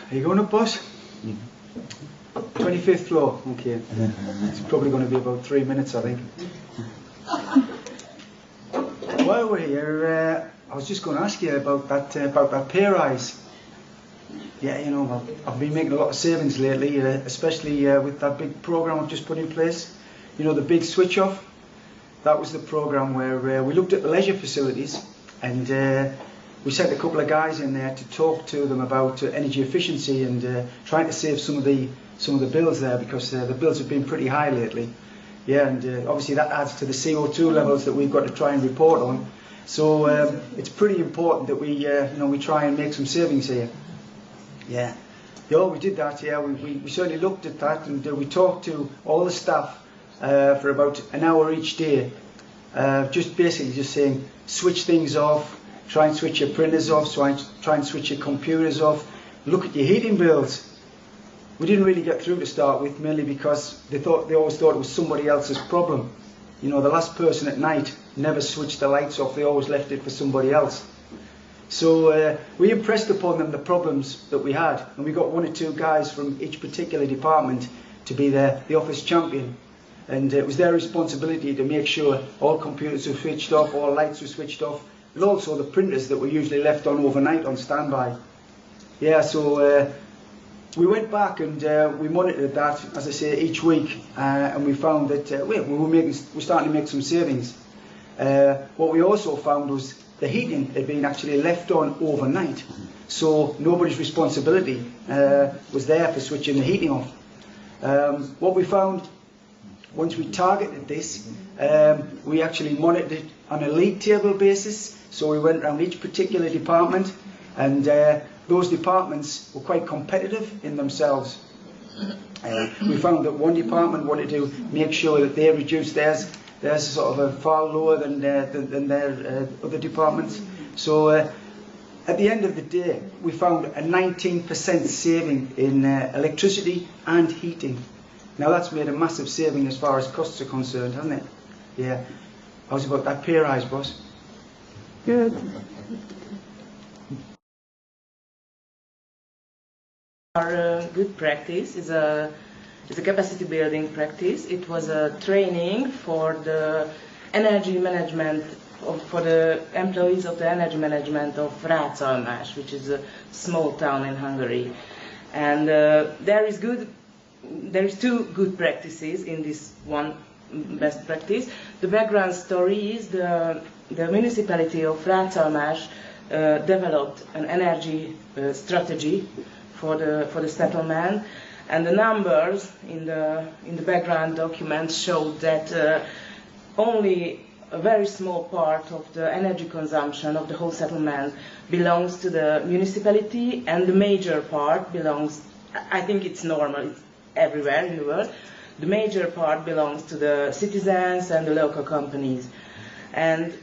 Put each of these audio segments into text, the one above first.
Are you going up, boss? 25th floor. Okay. It's probably going to be about 3 minutes, I think. While we're here, I was just going to ask you about that pay rise. Yeah, you know, I've been making a lot of savings lately, especially with that big program I've just put in place. You know, the big switch off. That was the program where we looked at the leisure facilities, and we sent a couple of guys in there to talk to them about energy efficiency and trying to save some of the bills there, because the bills have been pretty high lately. Yeah, and obviously that adds to the CO2 levels that we've got to try and report on. So it's pretty important that we we try and make some savings here. Yeah, we did that. Yeah, we certainly looked at that, and we talked to all the staff for about an hour each day, just basically saying switch things off, try and switch your printers off, try and switch your computers off, look at your heating bills. We didn't really get through to start with, mainly because they always thought it was somebody else's problem. You know, the last person at night never switched the lights off, they always left it for somebody else. So we impressed upon them the problems that we had, and we got 1 or 2 guys from each particular department to be the office champion. And it was their responsibility to make sure all computers were switched off, all lights were switched off, and also the printers that were usually left on overnight on standby. Yeah, so we went back and we monitored that, as I say, each week, and we found that we're starting to make some savings. What we also found was the heating had been actually left on overnight, so nobody's responsibility was there for switching the heating off. What we found, once we targeted this, we actually monitored it on a league table basis, so we went around each particular department, and those departments were quite competitive in themselves. We found that one department wanted to make sure that they reduced theirs sort of far lower than their other departments. So at the end of the day, we found a 19% saving in electricity and heating. Now that's made a massive saving as far as costs are concerned, hasn't it? Yeah. How's about that pay rise, boss? Good. Our good practice is a capacity building practice. It was a training for the energy management, for the employees of the energy management of Rácalmás, which is a small town in Hungary. And there is 2 good practices in this one best practice. The background story is the municipality of Rácalmás developed an energy strategy for the settlement, and the numbers in the background documents showed that only a very small part of the energy consumption of the whole settlement belongs to the municipality, and the major part belongs, I think it's normal, it's everywhere in the world, the major part belongs to the citizens and the local companies. And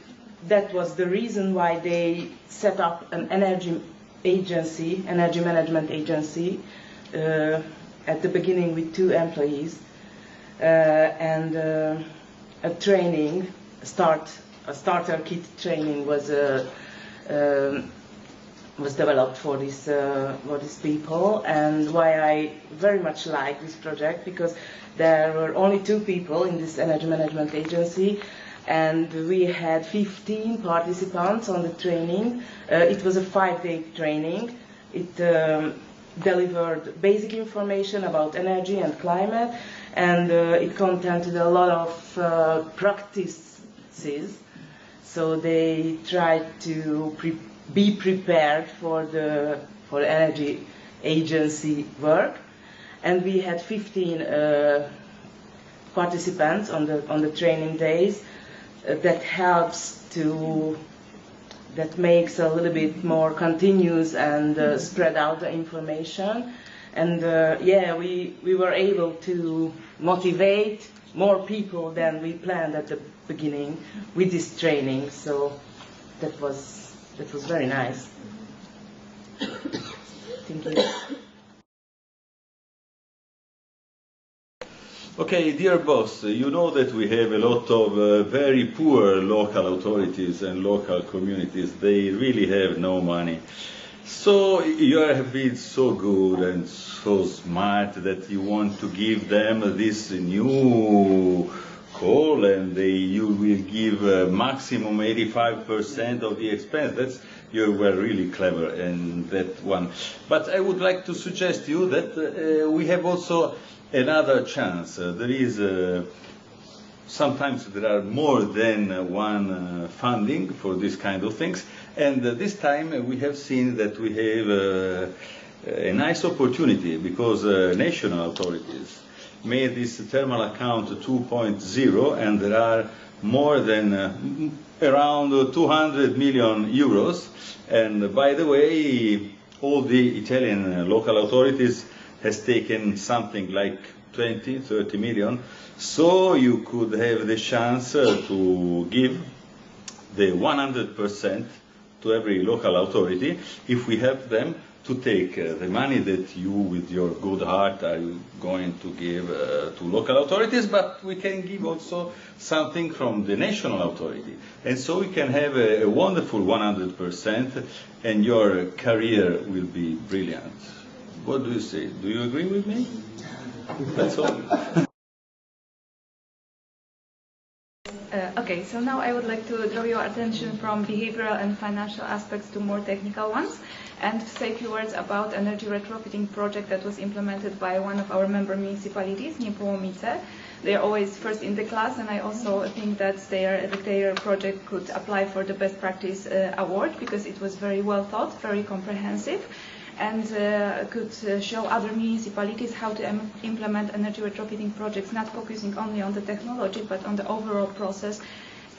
that was the reason why they set up an energy management agency, at the beginning with 2 employees, and a training, a starter kit training was developed for these people. And why I very much like this project, because there were only 2 people in this energy management agency, and we had 15 participants on the training. It was a 5-day training. It delivered basic information about energy and climate, and it contained a lot of practices. So they tried to be prepared for the energy agency work, and we had 15 participants on the training days. That makes a little bit more continuous and spread out the information. And we were able to motivate more people than we planned at the beginning with this training. So that was very nice. Thank you. Okay, dear boss, you know that we have a lot of very poor local authorities and local communities. They really have no money. So you have been so good and so smart that you want to give them this new call, and you will give maximum 85% of the expense. You were really clever in that one. But I would like to suggest you that we have also another chance. There is sometimes there are more than one funding for this kind of things, and this time we have seen that we have a nice opportunity because national authorities made this thermal account 2.0, and there are more than around 200 million euros. And by the way, all the Italian local authorities has taken something like 20, 30 million. So you could have the chance to give the 100% to every local authority if we help them to take the money that you, with your good heart, are going to give to local authorities, but we can give also something from the national authority. And so we can have a wonderful 100%, and your career will be brilliant. What do you say? Do you agree with me? That's all. Okay, so now I would like to draw your attention from behavioral and financial aspects to more technical ones, and say a few words about energy retrofitting project that was implemented by one of our member municipalities, Niepołomice. They are always first in the class, and I also think that their project could apply for the Best Practice Award because it was very well thought, very comprehensive, and could show other municipalities how to implement energy retrofitting projects, not focusing only on the technology, but on the overall process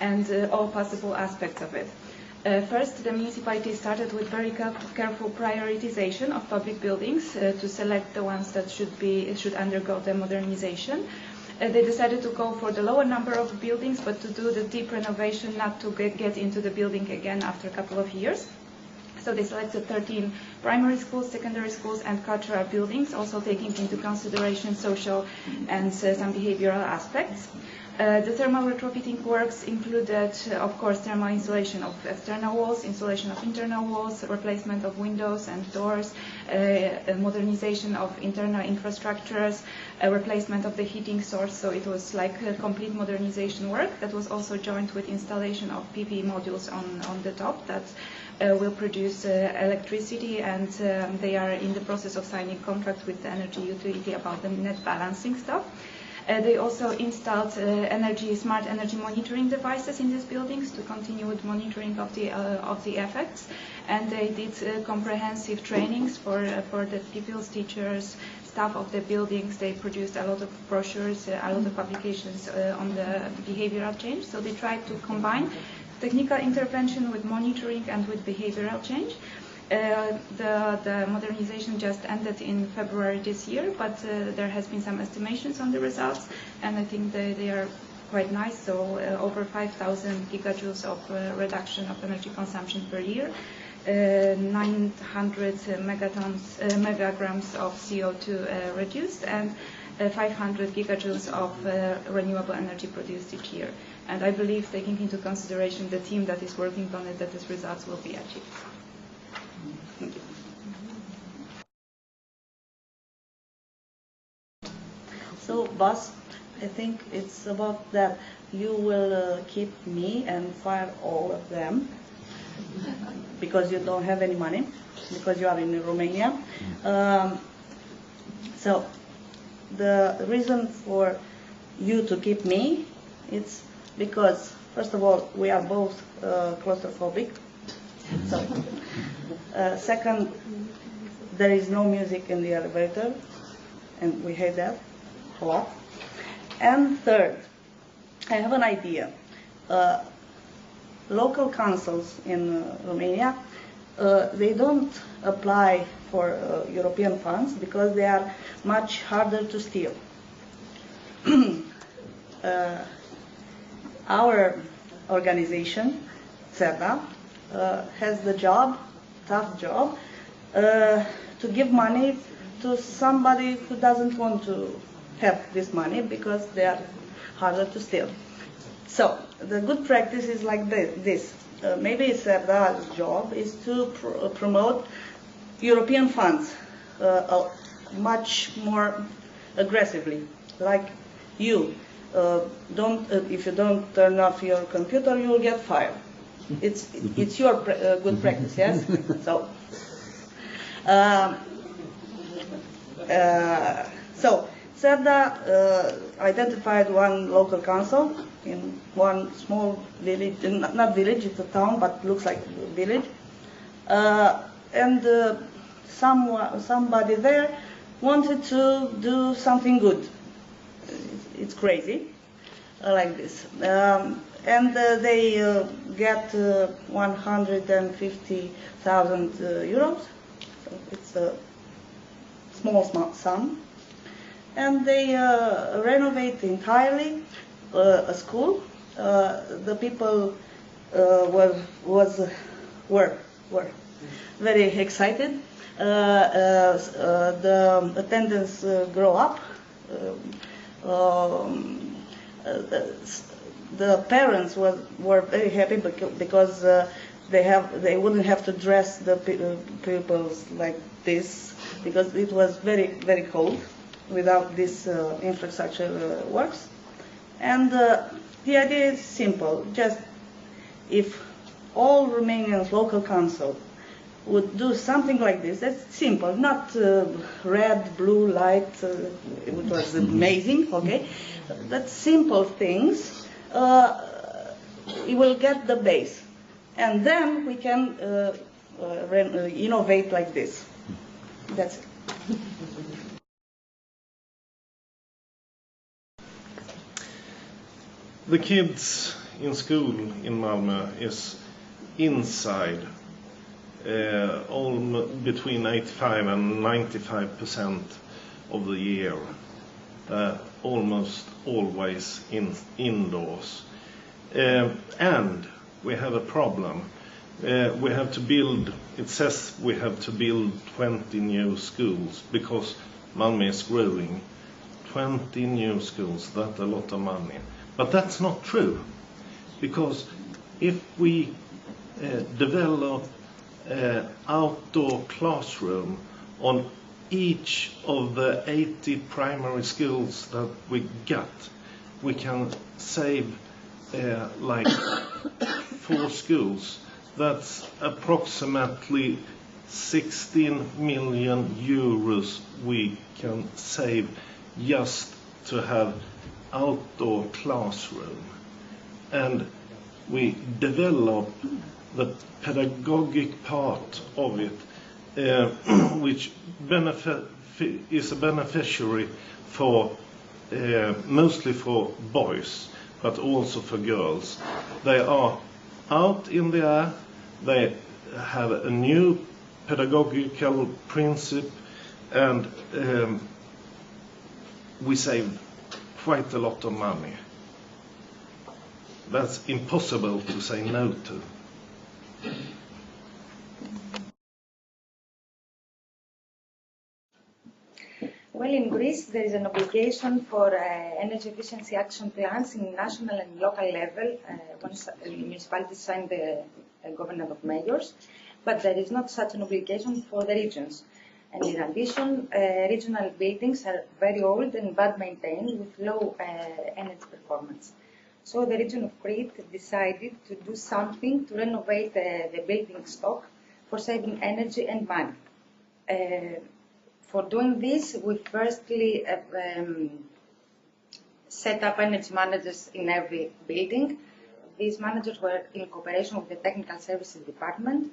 and all possible aspects of it. First, the municipality started with very careful prioritization of public buildings to select the ones that should undergo the modernization. They decided to go for the lower number of buildings, but to do the deep renovation, not to get into the building again after a couple of years. So they selected 13 primary schools, secondary schools, and cultural buildings, also taking into consideration social and some behavioral aspects. The thermal retrofitting works included, of course, thermal insulation of external walls, insulation of internal walls, replacement of windows and doors, modernization of internal infrastructures, replacement of the heating source. So it was like a complete modernization work that was also joined with installation of PV modules on the top that will produce electricity, and they are in the process of signing contract with the energy utility about the net balancing stuff. They also installed smart energy monitoring devices in these buildings to continue with monitoring of the effects, and they did comprehensive trainings for the pupils, teachers, staff of the buildings. They produced a lot of brochures, a lot of publications on the behavioral change. So they tried to combine technical intervention with monitoring and with behavioral change. The modernization just ended in February this year, but there has been some estimations on the results, and I think they are quite nice. So over 5,000 gigajoules of reduction of energy consumption per year, 900 megagrams of CO2 reduced, and 500 gigajoules of renewable energy produced each year. And I believe, taking into consideration the team that is working on it, that these results will be achieved. Thank you. So, boss, I think it's about that you will keep me and fire all of them because you don't have any money, because you are in Romania. So, the reason for you to keep me, it's because, first of all, we are both claustrophobic. So, second, there is no music in the elevator, and we hate that a lot. And third, I have an idea. Local councils in Romania, they don't apply for European funds because they are much harder to steal. Our organization, CERDA, has the tough job, to give money to somebody who doesn't want to have this money because they are harder to steal. So the good practice is like this. Maybe CERDA's job is to promote European funds much more aggressively. Like you, if you don't turn off your computer, you will get fired. It's your good practice, yes? So SEDA identified one local council in one small village, not village, it's a town, but looks like a village. And somebody there wanted to do something good. It's crazy, like this. And they get 150,000 euros. So it's a small sum. And they renovate entirely a school. The people were very excited. The attendance grow up. The parents were very happy because they wouldn't have to dress the pupils like this, because it was very, very cold without this infrastructure works. And the idea is simple. Just if all Romanians local council would do something like this, that's simple, not red, blue light, it was amazing, okay? That's simple things. We will get the base. And then we can innovate like this. That's it. The kids in school in Malmö is inside between 85 and 95% of the year, almost always indoors. And we have a problem. We have to build, it says we have to build 20 new schools because Malmö is growing. 20 new schools, that's a lot of money. But that's not true, because if we develop outdoor classroom on each of the 80 primary schools that we got, we can save like 4 schools. That's approximately 16 million euros we can save just to have outdoor classroom. And we develop the pedagogic part of it, which is a beneficiary for mostly for boys, but also for girls. They are out in the air, they have a new pedagogical principle, and we save quite a lot of money. That's impossible to say no to. Well, in Greece, there is an obligation for energy efficiency action plans in national and local level once municipalities sign the Government of Mayors, but there is not such an obligation for the regions. And in addition, regional buildings are very old and bad maintained with low energy performance. So the region of Crete decided to do something to renovate the building stock for saving energy and money. For doing this, we firstly set up energy managers in every building. These managers were in cooperation with the Technical Services Department.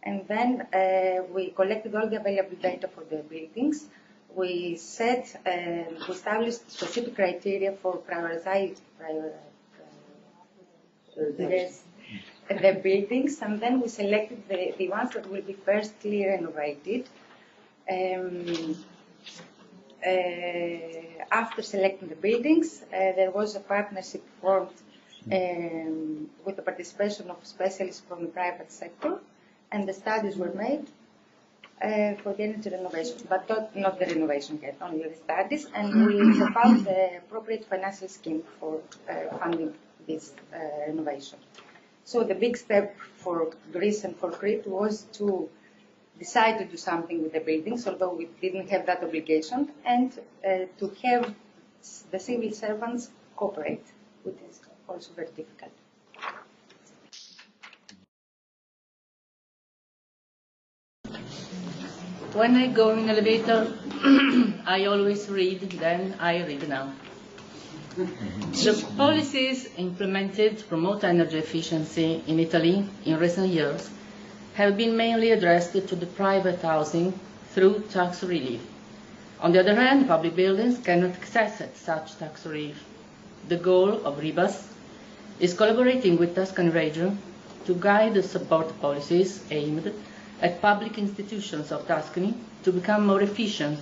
And then we collected all the available data for the buildings. We established specific criteria for prioritizing the buildings, and then we selected the ones that will be firstly renovated. After selecting the buildings, there was a partnership formed with the participation of specialists from the private sector, and the studies were made for the energy renovation, but not the renovation yet, only the studies, and we set out the appropriate financial scheme for funding this renovation. So the big step for Greece and for Crete was to decide to do something with the buildings, although we didn't have that obligation, and to have the civil servants cooperate, which is also very difficult. When I go in elevator, I always read, then I read now. The policies implemented to promote energy efficiency in Italy in recent years have been mainly addressed to the private housing through tax relief. On the other hand, public buildings cannot access such tax relief. The goal of RIBAS is collaborating with Tuscany region to guide the support policies aimed at public institutions of Tuscany to become more efficient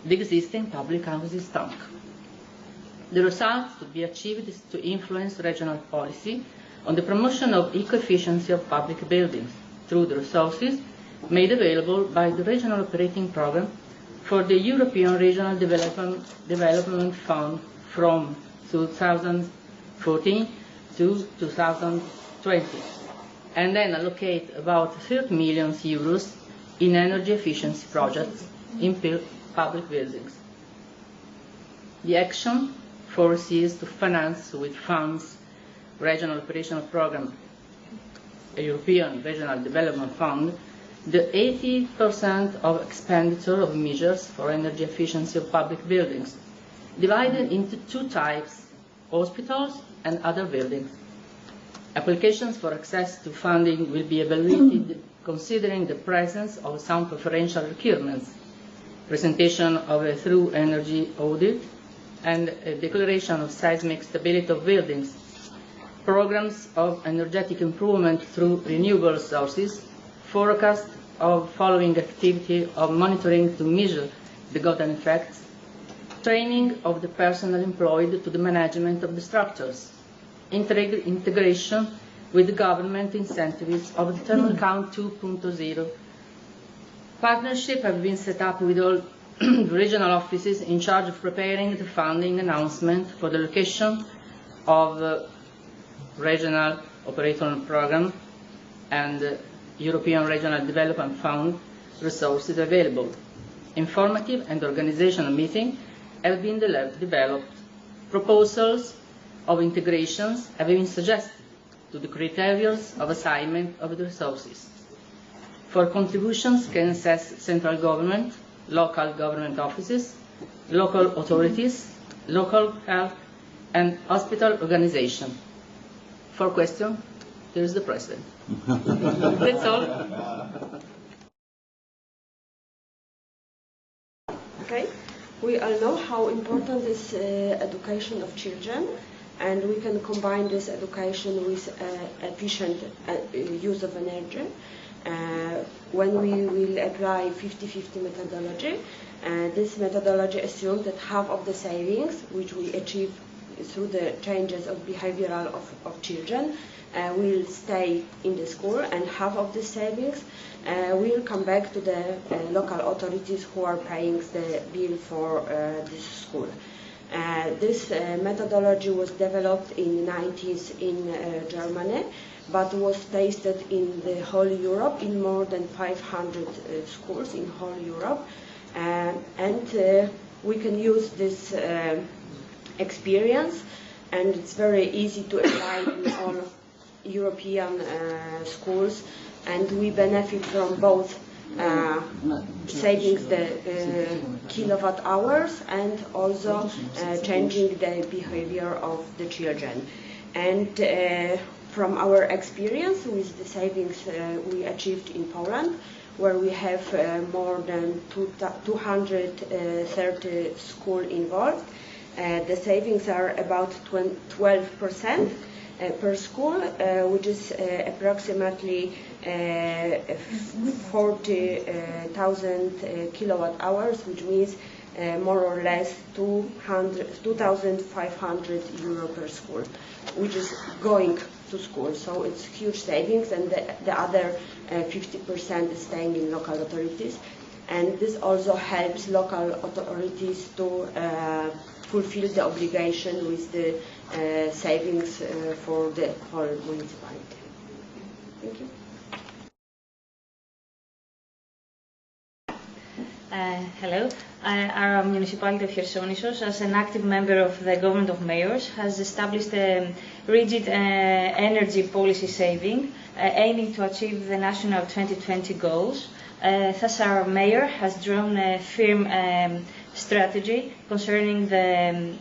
the existing public housing stock. The result to be achieved is to influence regional policy on the promotion of eco-efficiency of public buildings through the resources made available by the Regional Operating Programme for the European Regional Development Fund from 2014 to 2020, and then allocate about 30 million euros in energy efficiency projects in public buildings. The action foresees to finance with funds Regional Operational Programme, a European Regional Development Fund, the 80% of expenditure of measures for energy efficiency of public buildings, divided into two types, hospitals and other buildings. Applications for access to funding will be evaluated considering the presence of some preferential requirements, presentation of a thorough energy audit, and a declaration of seismic stability of buildings, programs of energetic improvement through renewable sources, forecast of following activity of monitoring to measure the Gotham effects, training of the personnel employed to the management of the structures, integration with the government incentives of the Thermal Count 2.0. Partnerships have been set up with all regional offices in charge of preparing the funding announcement for the location of Regional Operational Programme and European Regional Development Fund resources available. Informative and organizational meetings have been developed. Proposals of integrations have been suggested to the criteria of assignment of the resources. For contributions can assess central government, local government offices, local authorities, local health and hospital organization. For question, there is the President. That's all. Okay. We all know how important is education of children, and we can combine this education with efficient use of energy. When we will apply 50-50 methodology, this methodology assumes that half of the savings, which we achieve through the changes of behavioral of children, will stay in the school, and half of the savings will come back to the local authorities who are paying the bill for this school. This methodology was developed in the 90s in Germany, but was tested in the whole Europe, in more than 500 schools in whole Europe. And we can use this experience, and it's very easy to apply in all European schools, and we benefit from both savings the kilowatt hours and also changing the behavior of the children. And from our experience with the savings we achieved in Poland, where we have more than 230 schools involved, the savings are about 12% per school, which is approximately 40,000 kilowatt hours, which means more or less 2,500 euro per school, which is going to school. So it's huge savings, and the other 50% is staying in local authorities. And this also helps local authorities to fulfill the obligation with the savings for the whole municipality. Thank you. Hello. Our municipality of Chersonissos, as an active member of the Government of Mayors, has established a rigid energy policy saving, aiming to achieve the national 2020 goals. Thus, our mayor has drawn a firm strategy concerning the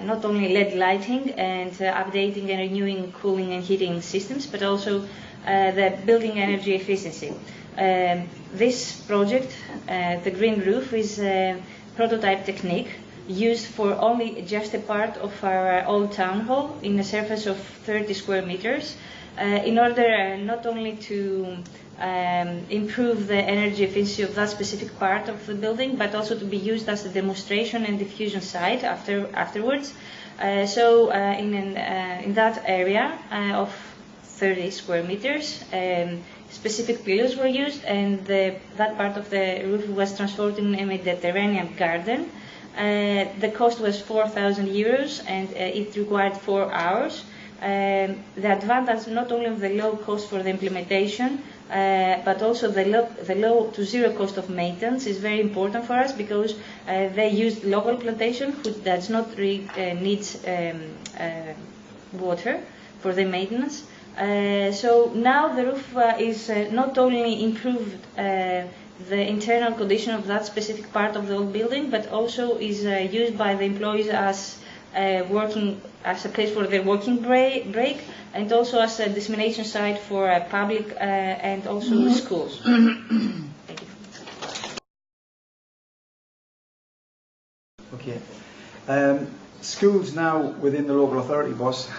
not only LED lighting and updating and renewing cooling and heating systems, but also the building energy efficiency. This project, the green roof, is a prototype technique used for only just a part of our old town hall in a surface of 30 square meters in order not only to improve the energy efficiency of that specific part of the building, but also to be used as a demonstration and diffusion site afterwards. In that area of 30 square meters, specific pillars were used, and that part of the roof was transformed in a Mediterranean garden. The cost was 4,000 euros, and it required 4 hours. The advantage not only of the low cost for the implementation, but also the low to zero cost of maintenance is very important for us, because they used local plantation, which does not need water for the maintenance. So now the roof is not only improved the internal condition of that specific part of the old building, but also is used by the employees as working as a place for their working break, and also as a dissemination site for public and also schools. Thank you. Okay. Schools now within the local authority boss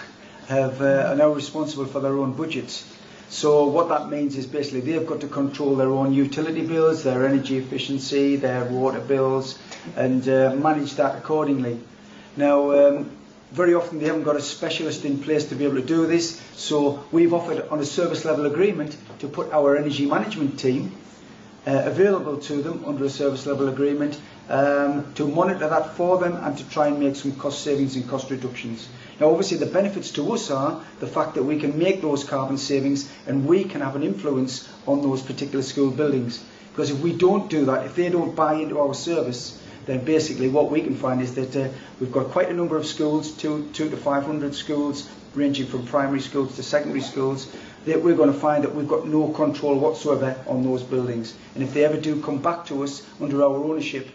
are now responsible for their own budgets. So what that means is basically they've got to control their own utility bills, their energy efficiency, their water bills, and manage that accordingly. Now, very often they haven't got a specialist in place to be able to do this, so we've offered on a service level agreement to put our energy management team available to them under a service level agreement to monitor that for them and to try and make some cost savings and cost reductions. Now obviously the benefits to us are the fact that we can make those carbon savings and we can have an influence on those particular school buildings. Because if we don't do that, if they don't buy into our service, then basically what we can find is that we've got quite a number of schools, 200 to 500 schools, ranging from primary schools to secondary schools, that we're going to find that we've got no control whatsoever on those buildings. And if they ever do come back to us under our ownership,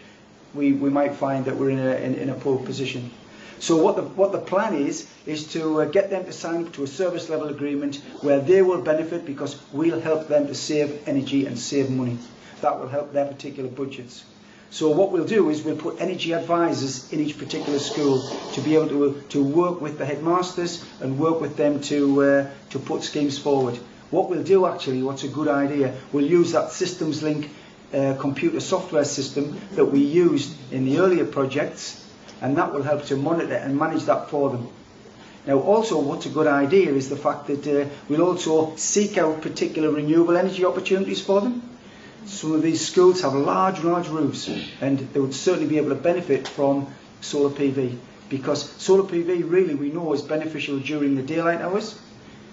we might find that we're in a poor position. So what the plan is to get them to sign up to a service level agreement where they will benefit because we'll help them to save energy and save money. That will help their particular budgets. So what we'll do is we'll put energy advisors in each particular school to be able to work with the headmasters and work with them to put schemes forward. What we'll do actually, what's a good idea, we'll use that systems link computer software system that we used in the earlier projects, and that will help to monitor and manage that for them. Now also what's a good idea is the fact that we'll also seek out particular renewable energy opportunities for them. Some of these schools have large roofs, and they would certainly be able to benefit from solar PV, because solar PV really we know is beneficial during the daylight hours.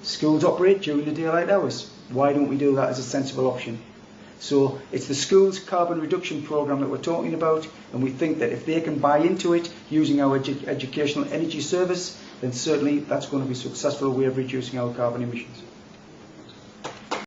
Schools operate during the daylight hours. Why don't we do that as a sensible option? So it's the school's carbon reduction programme that we're talking about, and we think that if they can buy into it using our educational energy service, then certainly that's going to be a successful way of reducing our carbon emissions.